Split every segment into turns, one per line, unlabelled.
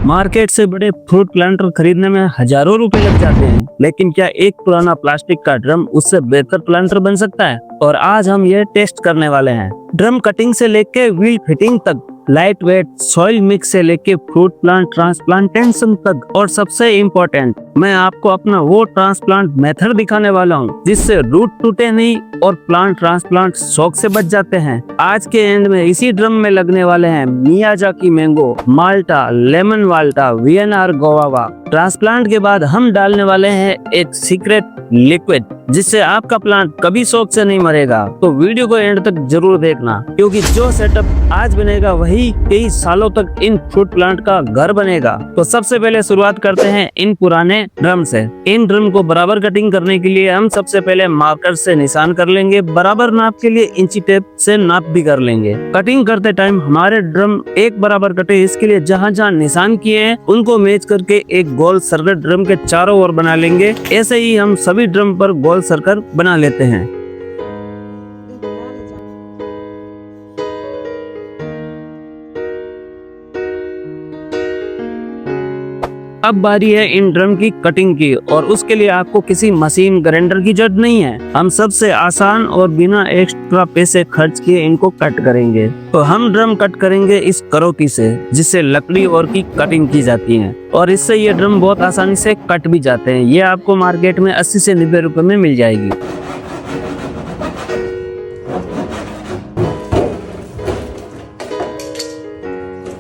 Market से बड़े fruit planter खरीदने में हजारों रुपए लग जाते हैं, लेकिन क्या एक पुराना प्लास्टिक का ड्रम उससे बेहतर प्लांटर बन सकता है? और आज हम ये टेस्ट करने वाले हैं। ड्रम कटिंग से लेके व्हील फिटिंग तक, लाइट वेट सॉइल मिक्स से लेके फ्रूट प्लांट ट्रांसप्लांटेशन तक, और सबसे इम्पोर्टेंट, मैं आपको अपना वो ट्रांसप्लांट मेथड दिखाने वाला हूँ जिससे रूट टूटे नहीं और प्लांट ट्रांसप्लांट शौक से बच जाते हैं। आज के एंड में इसी ड्रम में लगने वाले हैं मियाजाकी मैंगो, माल्टा, लेमन माल्टा, वीएनआर गोवावा। ट्रांसप्लांट के बाद हम डालने वाले हैं एक सीक्रेट लिक्विड जिससे आपका प्लांट कभी शौक से नहीं मरेगा। तो वीडियो को एंड तक जरूर देखना, क्योंकि जो सेटअप आज बनेगा वही कई सालों तक इन फ्रूट प्लांट का घर बनेगा। तो सबसे पहले शुरुआत करते हैं इन पुराने ड्रम से। इन ड्रम को बराबर कटिंग करने के लिए हम सबसे पहले मार्कर से निशान कर लेंगे। बराबर नाप के लिए इंची टेप से नाप भी कर लेंगे। कटिंग करते टाइम हमारे ड्रम एक बराबर कटे, इसके लिए जहाँ जहाँ निशान किए हैं उनको मैच करके एक गोल सर्कल ड्रम के चारों ओर बना लेंगे। ऐसे ही हम सभी ड्रम पर गोल सर्कल बना लेते हैं। अब बारी है इन ड्रम की कटिंग की, और उसके लिए आपको किसी मशीन ग्राइंडर की जरूरत नहीं है। हम सबसे आसान और बिना एक्स्ट्रा पैसे खर्च किए इनको कट करेंगे। तो हम ड्रम कट करेंगे इस करौती से, जिससे लकड़ी और की कटिंग की जाती है, और इससे ये ड्रम बहुत आसानी से कट भी जाते हैं। ये आपको मार्केट में 80 से 90 रुपए में मिल जाएगी।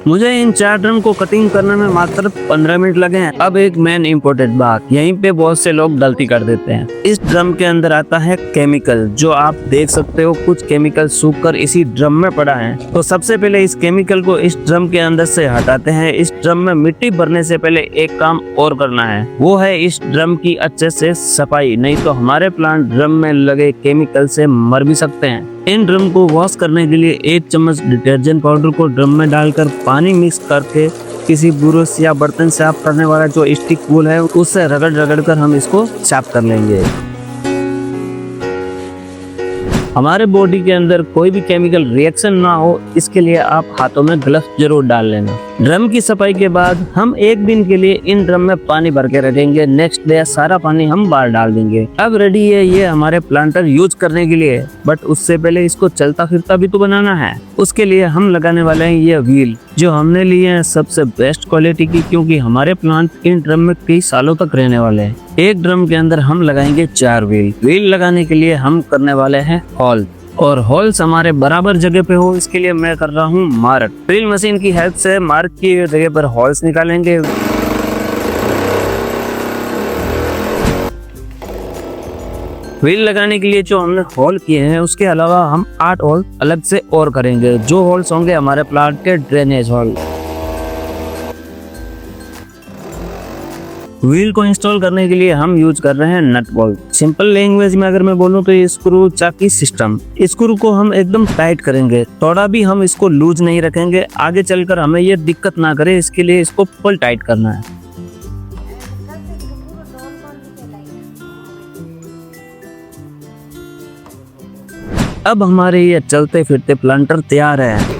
मुझे इन 4 ड्रम को कटिंग करने में मात्र 15 मिनट लगे हैं। अब एक मेन इम्पोर्टेंट बात, यहीं पे बहुत से लोग गलती कर देते हैं। इस ड्रम के अंदर आता है केमिकल, जो आप देख सकते हो कुछ केमिकल सूखकर इसी ड्रम में पड़ा है। तो सबसे पहले इस केमिकल को इस ड्रम के अंदर से हटाते हैं। इस ड्रम में मिट्टी भरने से पहले एक काम और करना है, वो है इस ड्रम की अच्छे से सफाई, नहीं तो हमारे प्लांट ड्रम में लगे केमिकल से मर भी सकते हैं। इन ड्रम को वॉश करने के लिए 1 चम्मच डिटर्जेंट पाउडर को ड्रम में डालकर पानी मिक्स करके किसी ब्रश या बर्तन साफ करने वाला जो स्टिक वूल है उससे रगड़ कर हम इसको साफ कर लेंगे। हमारे बॉडी के अंदर कोई भी केमिकल रिएक्शन ना हो, इसके लिए आप हाथों में ग्लव्स जरूर डाल लेना। ड्रम की सफाई के बाद हम 1 दिन के लिए इन ड्रम में पानी भर के रखेंगे। नेक्स्ट डे सारा पानी हम बाहर डाल देंगे। अब रेडी है ये हमारे प्लांटर यूज करने के लिए, बट उससे पहले इसको चलता फिरता भी तो बनाना है। उसके लिए हम लगाने वाले हैं ये व्हील, जो हमने लिए हैं सबसे बेस्ट क्वालिटी की, क्योंकि हमारे प्लांट इन ड्रम में कई सालों तक रहने वाले हैं। एक ड्रम के अंदर हम लगाएंगे 4 व्हील। व्हील लगाने के लिए हम करने वाले हैं होल, और होल्स हमारे बराबर जगह पे हो, इसके लिए मैं कर रहा हूँ मार्क। ड्रिल मशीन की हेल्प से मार्क की जगह पर होल्स निकालेंगे। व्हील लगाने के लिए जो हमने होल किए हैं उसके अलावा हम 8 होल अलग से और करेंगे, जो होल्स होंगे हमारे प्लांट के ड्रेनेज होल। व्हील को इंस्टॉल करने के लिए हम यूज कर रहे हैं नट बोल्ट। सिंपल लैंग्वेज में अगर मैं बोलूं तो ये स्क्रू चाकी सिस्टम। स्क्रू को हम एकदम टाइट करेंगे, थोड़ा भी हम इसको लूज नहीं रखेंगे। आगे चलकर हमें ये दिक्कत ना करे, इसके लिए इसको फुल टाइट करना है। अब हमारे ये चलते फिरते प्लांटर तैयार है।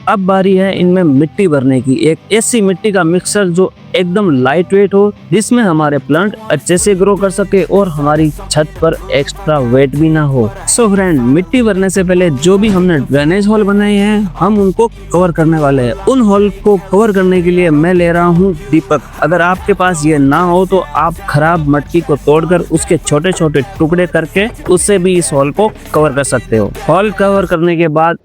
अब बारी है इनमें मिट्टी भरने की। एक ऐसी मिट्टी का मिक्सर जो एकदम लाइट वेट हो, जिसमें हमारे प्लांट अच्छे से ग्रो कर सके और हमारी छत पर एक्स्ट्रा वेट भी ना हो। सो फ्रेंड, मिट्टी भरने से पहले जो भी हमने ड्रेनेज होल बनाए हैं हम उनको कवर करने वाले हैं। उन होल को कवर करने के लिए मैं ले रहा हूँ दीपक। अगर आपके पास ये ना हो तो आप खराब मटकी को तोड़कर उसके छोटे छोटे टुकड़े करके उससे भी इस होल को कवर कर सकते हो। होल कवर करने के बाद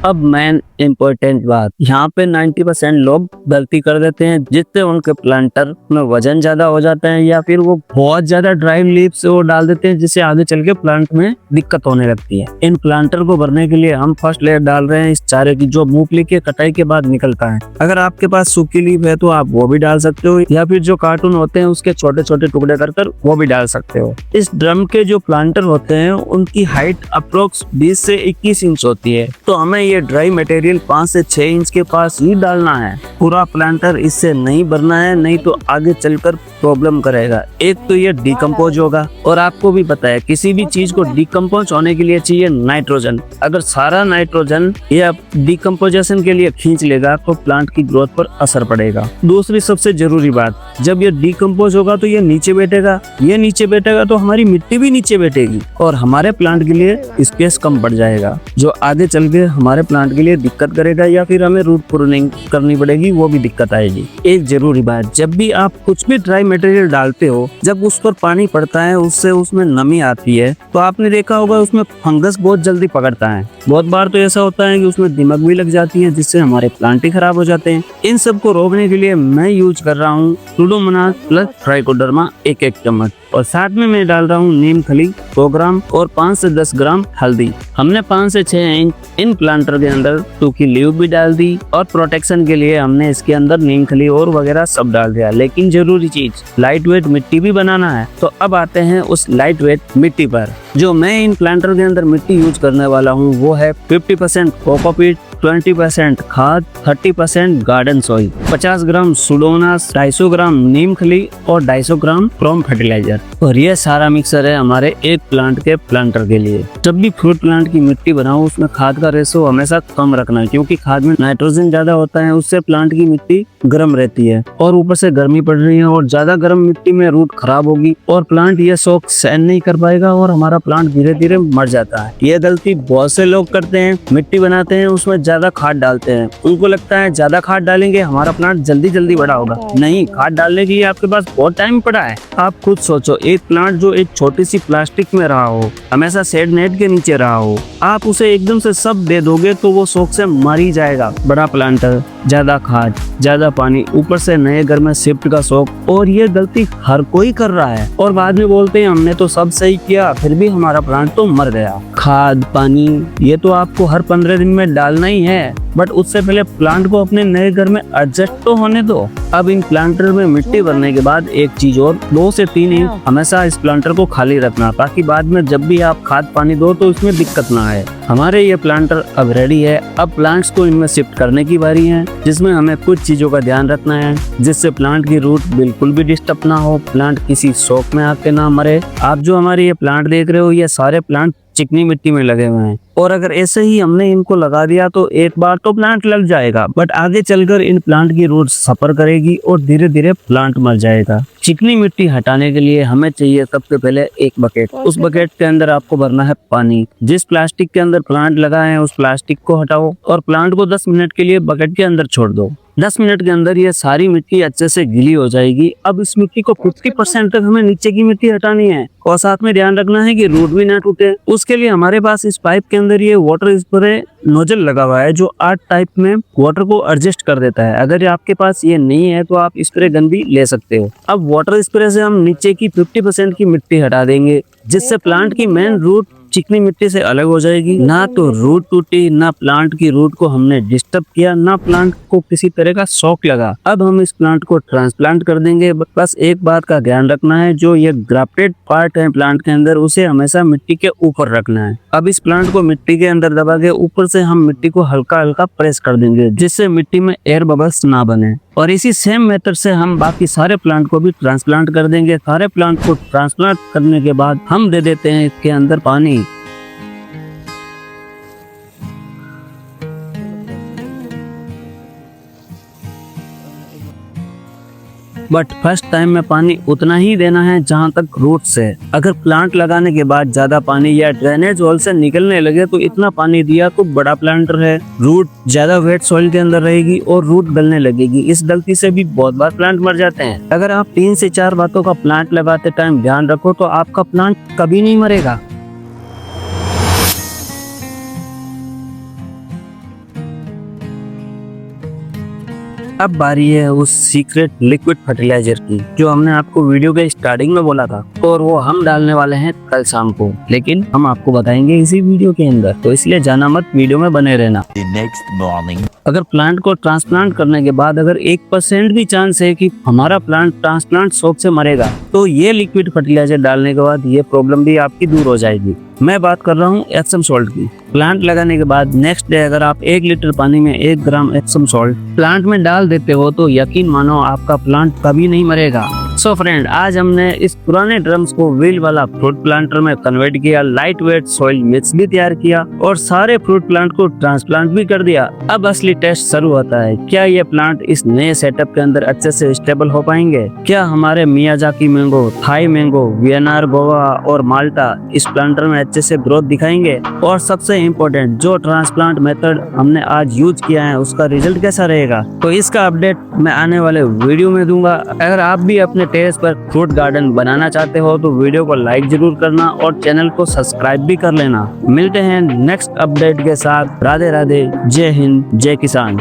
अब मेन इम्पोर्टेंट बात, यहाँ पे 90% लोग गलती कर देते हैं। जितने उनके प्लांटर में वजन ज्यादा हो जाता है या फिर वो बहुत ज्यादा ड्राई लीफ से वो डाल देते हैं, जिससे आगे चल के प्लांट में दिक्कत होने लगती है। इन प्लांटर को भरने के लिए हम फर्स्ट लेयर डाल रहे हैं इस चारे की, जो मूंगफली के कटाई के बाद निकलता है। अगर आपके पास सूखी लीफ है तो आप वो भी डाल सकते हो, या फिर जो कार्टून होते हैं उसके छोटे छोटे टुकड़े कर वो भी डाल सकते हो। इस ड्रम के जो प्लांटर होते हैं उनकी हाइट अप्रोक्स 20 से 21 इंच होती है, तो हमें ये ड्राई मटेरियल 5 से 6 इंच के पास ही डालना है। पूरा प्लांटर इससे नहीं भरना है, नहीं तो आगे चलकर प्रॉब्लम करेगा। एक तो ये डिकम्पोज होगा, और आपको भी पता है किसी भी चीज को डिकम्पोज होने के लिए चाहिए नाइट्रोजन। अगर सारा नाइट्रोजन ये डिकम्पोजिशन के लिए खींच लेगा तो प्लांट की ग्रोथ पर असर पड़ेगा। दूसरी सबसे जरूरी बात, जब ये डिकम्पोज होगा तो ये नीचे बैठेगा, ये नीचे बैठेगा तो हमारी मिट्टी भी नीचे बैठेगी और हमारे प्लांट के लिए स्पेस कम पड़ जाएगा, जो आगे चल के हमारे प्लांट के लिए दिक्कत करेगा, या फिर हमें रूट प्रूनिंग करनी पड़ेगी, वो भी दिक्कत आएगी। एक जरूरी बात, जब भी आप कुछ भी ड्राई मटेरियल डालते हो, जब उस पर पानी पड़ता है उससे उसमें नमी आती है, तो आपने देखा होगा उसमें फंगस बहुत जल्दी पकड़ता है। बहुत बार तो ऐसा होता है कि उसमें दीमक भी लग जाती है, जिससे हमारे प्लांट ही खराब हो जाते हैं। इन सब को रोकने के लिए मैं यूज कर रहा हूँ सुडोमोनास प्लस ट्राइकोडर्मा 1 चम्मच, और साथ में मैं डाल रहा हूँ नीम खली 100 ग्राम और 5 से 10 ग्राम हल्दी। हमने 5 से 6 इंच इन प्लांटर के अंदर सूखी लीव भी डाल दी, और प्रोटेक्शन के लिए हमने इसके अंदर नीम खली और वगैरह सब डाल दिया। लेकिन जरूरी चीज, लाइट वेट मिट्टी भी बनाना है। तो अब आते हैं उस लाइट वेट मिट्टी पर। जो मैं इन प्लांटर के अंदर मिट्टी यूज करने वाला हूँ वो है 50% कोकोपीट, 20% खाद, 30% गार्डन सॉइल, 50 ग्राम सुडोमोनास, 250 ग्राम नीम खली और 250 ग्राम क्रोम फर्टिलाइजर। और ये सारा मिक्सर है हमारे एक प्लांट के प्लांटर के लिए। जब भी फ्रूट प्लांट की मिट्टी बनाओ उसमें खाद का रेशो हमेशा कम रखना है, क्योंकि खाद में नाइट्रोजन ज्यादा होता है, उससे प्लांट की मिट्टी गर्म रहती है, और ऊपर से गर्मी पड़ रही है, और ज्यादा गर्म मिट्टी में रूट खराब होगी और प्लांट ये शौक सहन नहीं कर पाएगा और हमारा प्लांट धीरे धीरे मर जाता है। ये गलती बहुत से लोग करते हैं, मिट्टी बनाते हैं उसमें ज्यादा खाद डालते हैं। उनको लगता है ज्यादा खाद डालेंगे हमारा प्लांट जल्दी जल्दी बड़ा होगा। नहीं, खाद डालने के लिए आपके पास बहुत टाइम पड़ा है। आप खुद सोचो, एक प्लांट जो एक छोटी सी प्लास्टिक में रहा हो, हमेशा शेड नेट के नीचे रहा हो, आप उसे एकदम से सब दे दोगे तो वो शौक से मर ही जाएगा। बड़ा प्लांटर, ज्यादा खाद, ज्यादा पानी, ऊपर से नए घर में शिफ्ट का शौक, और ये गलती हर कोई कर रहा है। और बाद में बोलते हैं हमने तो सब सही किया, फिर भी हमारा प्लांट तो मर गया। खाद पानी ये तो आपको हर 15 दिन में डालना ही है, बट उससे पहले प्लांट को अपने नए घर में एडजस्ट तो होने दो। अब इन प्लांटर में मिट्टी भरने के बाद एक चीज और, 2 से 3 इंच हमेशा इस प्लांटर को खाली रखना, ताकि बाद में जब भी आप खाद पानी दो तो इसमें दिक्कत ना आए। हमारे ये प्लांटर अब रेडी है। अब प्लांट्स को इनमें शिफ्ट करने की बारी है, जिसमें हमें कुछ चीजों का ध्यान रखना है, जिससे प्लांट की रूट बिल्कुल भी डिस्टर्ब ना हो, प्लांट किसी शौक में आके ना मरे। आप जो हमारे ये प्लांट देख रहे हो, ये सारे प्लांट चिकनी मिट्टी में लगे हुए हैं, और अगर ऐसे ही हमने इनको लगा दिया तो एक बार तो प्लांट लग जाएगा, बट आगे चलकर इन प्लांट की रूट सफर करेगी और धीरे धीरे प्लांट मर जाएगा। चिकनी मिट्टी हटाने के लिए हमें चाहिए सबसे पहले एक बकेट। उस बकेट के अंदर आपको भरना है पानी। जिस प्लास्टिक के अंदर प्लांट लगा है उस प्लास्टिक को हटाओ और प्लांट को 10 मिनट के लिए बकेट के अंदर छोड़ दो। 10 मिनट के अंदर ये सारी मिट्टी अच्छे से गीली हो जाएगी। अब इस मिट्टी को 50% तक हमें नीचे की मिट्टी हटानी है, और साथ में ध्यान रखना है कि रूट भी ना टूटे। उसके लिए हमारे पास इस पाइप के अंदर ये वाटर स्प्रे नोजल लगा हुआ है, जो 8 टाइप में वाटर को एडजस्ट कर देता है। अगर आपके पास ये नहीं है तो आप स्प्रे गन भी ले सकते हो। अब वाटर स्प्रे से हम नीचे की 50% की मिट्टी हटा देंगे, जिससे प्लांट की मेन रूट चिकनी मिट्टी से अलग हो जाएगी। ना तो रूट टूटी, ना प्लांट की रूट को हमने डिस्टर्ब किया, ना प्लांट को किसी तरह का शॉक लगा। अब हम इस प्लांट को ट्रांसप्लांट कर देंगे। बस एक बात का ध्यान रखना है, जो ये ग्राफ्टेड पार्ट है प्लांट के अंदर, उसे हमेशा मिट्टी के ऊपर रखना है। अब इस प्लांट को मिट्टी के अंदर दबा के ऊपर से हम मिट्टी को हल्का हल्का प्रेस कर देंगे, जिससे मिट्टी में एयर बबल्स ना बने। और इसी सेम मेथड से हम बाकी सारे प्लांट को भी ट्रांसप्लांट कर देंगे। सारे प्लांट को ट्रांसप्लांट करने के बाद हम दे देते हैं इसके अंदर पानी। बट फर्स्ट टाइम में पानी उतना ही देना है जहां तक रूट्स है। अगर प्लांट लगाने के बाद ज्यादा पानी या ड्रेनेज होल से निकलने लगे तो इतना पानी दिया तो बड़ा प्लांटर है, रूट ज्यादा वेट सॉइल के अंदर रहेगी और रूट गलने लगेगी। इस गलती से भी बहुत बार प्लांट मर जाते हैं। अगर आप 3 से 4 बातों का प्लांट लगाते टाइम ध्यान रखो तो आपका प्लांट कभी नहीं मरेगा। अब बारी है उस सीक्रेट लिक्विड फर्टिलाइजर की, जो हमने आपको वीडियो के स्टार्टिंग में बोला था, और वो हम डालने वाले हैं कल शाम को, लेकिन हम आपको बताएंगे इसी वीडियो के अंदर, तो इसलिए जाना मत, वीडियो में बने रहना।
नेक्स्ट मॉर्निंग
अगर प्लांट को ट्रांसप्लांट करने के बाद अगर 1% भी चांस है कि हमारा प्लांट ट्रांसप्लांट शॉक से मरेगा, तो ये लिक्विड फर्टिलाइजर डालने के बाद ये प्रॉब्लम भी आपकी दूर हो जाएगी। मैं बात कर रहा हूँ एप्सम सॉल्ट की। प्लांट लगाने के बाद नेक्स्ट डे अगर आप 1 लीटर पानी में 1 ग्राम एप्सम सॉल्ट प्लांट में डाल देते हो तो यकीन मानो आपका प्लांट कभी नहीं मरेगा। सो फ्रेंड, आज हमने इस पुराने ड्रम्स को व्हील वाला फ्रूट प्लांटर में कन्वर्ट किया, लाइट वेट सॉइल मिक्स भी तैयार किया और सारे फ्रूट प्लांट को ट्रांसप्लांट भी कर दिया। अब असली टेस्ट शुरू होता है। क्या ये प्लांट इस नए सेटअप के अंदर अच्छे से स्टेबल हो पाएंगे? क्या हमारे Miyazaki mango, Thai mango, VNR Goa और माल्टा इस प्लांटर में अच्छे से ग्रोथ दिखाएंगे? और सबसे इम्पोर्टेंट, जो ट्रांसप्लांट मेथड हमने आज यूज किया है उसका रिजल्ट कैसा रहेगा? तो इसका अपडेट मैं आने वाले वीडियो में दूंगा। अगर आप भी अपने टेरेस पर फ्रूट गार्डन बनाना चाहते हो तो वीडियो को लाइक जरूर करना और चैनल को सब्सक्राइब भी कर लेना। मिलते हैं नेक्स्ट अपडेट के साथ। राधे राधे, जय हिंद, जय किसान।